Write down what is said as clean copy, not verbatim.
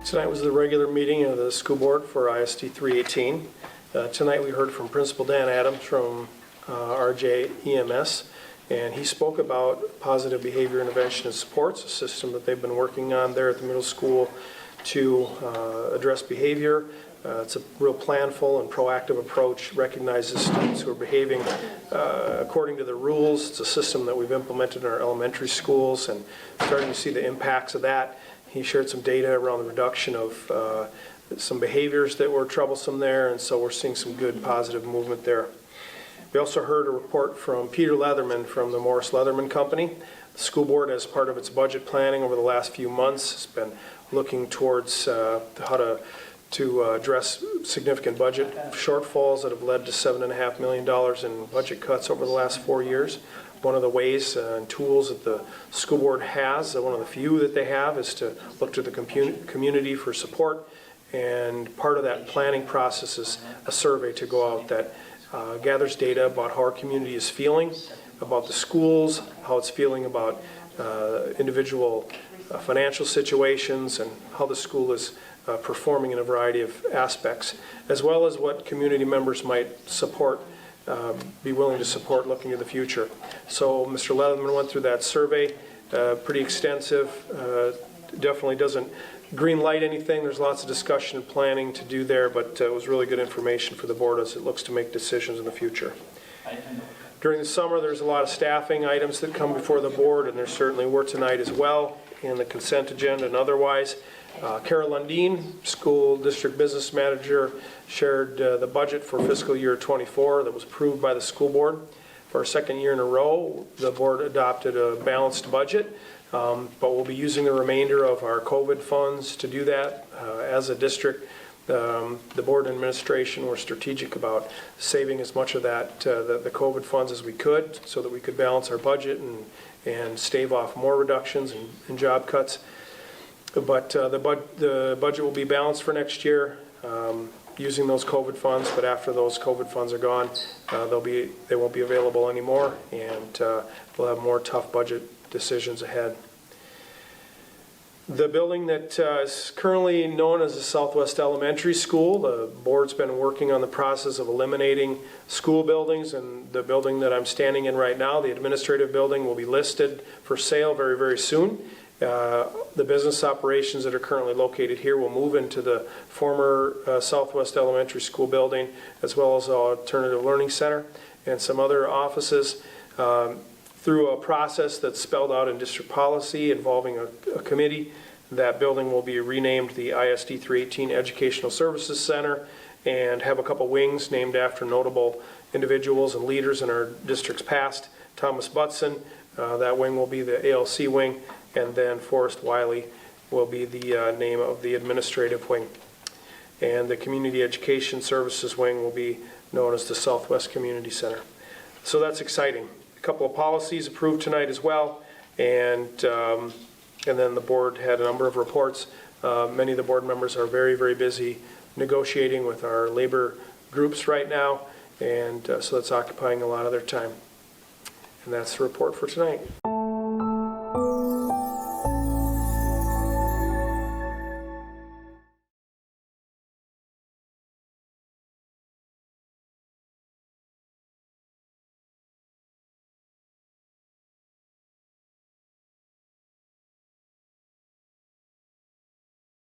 Tonight was the regular meeting of the school board for ISD 318. Tonight we heard from Principal Dan Adams from RJ EMS, and he spoke about positive behavior intervention and supports, a system that they've been working on there at the middle school to address behavior. It's a real planful and proactive approach, recognizes students who are behaving according to the rules. It's a system that we've implemented in our elementary schools and starting to see the impacts of that. He shared some data around the reduction of some behaviors that were troublesome there, and so we're seeing some good positive movement there. We also heard a report from Peter Leatherman from the Morris Leatherman Company. The school board, as part of its budget planning over the last few months, has been looking towards how to address significant budget shortfalls that have led to $7.5 million in budget cuts over the last 4 years. One of the ways and tools that the school board has, one of the few that they have, is to look to the community for support. And part of that planning process is a survey to go out that gathers data about how our community is feeling, about the schools, how it's feeling about individual financial situations, and how the school is performing in a variety of aspects, as well as what community members might support, be willing to support looking to the future. So Mr. Leatherman went through that survey, pretty extensive, definitely doesn't green light anything. There's lots of discussion and planning to do there, but it was really good information for the board as it looks to make decisions in the future. During the summer, there's a lot of staffing items that come before the board, and there certainly were tonight as well in the consent agenda and otherwise. Carol Lundeen, school district business manager, shared the budget for fiscal year 24 that was approved by the school board. For our second year in a row, the board adopted a balanced budget, but we'll be using the remainder of our COVID funds to do that. As a district, the board and administration were strategic about saving as much of that, the COVID funds as we could, so that we could balance our budget and stave off more reductions and job cuts. But the budget will be balanced for next year using those COVID funds, but after those COVID funds are gone, they won't be available anymore, and we'll have more tough budget decisions ahead. The building that is currently known as the Southwest Elementary School, the board's been working on the process of eliminating school buildings, and the building that I'm standing in right now, the administrative building, will be listed for sale very, very soon. The business operations that are currently located here will move into the former Southwest Elementary School building, as well as the Alternative Learning Center and some other offices. Through a process that's spelled out in district policy involving a committee, that building will be renamed the ISD 318 Educational Services Center and have a couple wings named after notable individuals and leaders in our district's past. Thomas Butson, that wing will be the ALC wing, and then Forrest Wiley will be the name of the administrative wing. And the Community Education Services wing will be known as the Southwest Community Center. So that's exciting. A couple of policies approved tonight as well, and then the board had a number of reports. Many of the board members are very, very busy negotiating with our labor groups right now, and so that's occupying a lot of their time. And that's the report for tonight.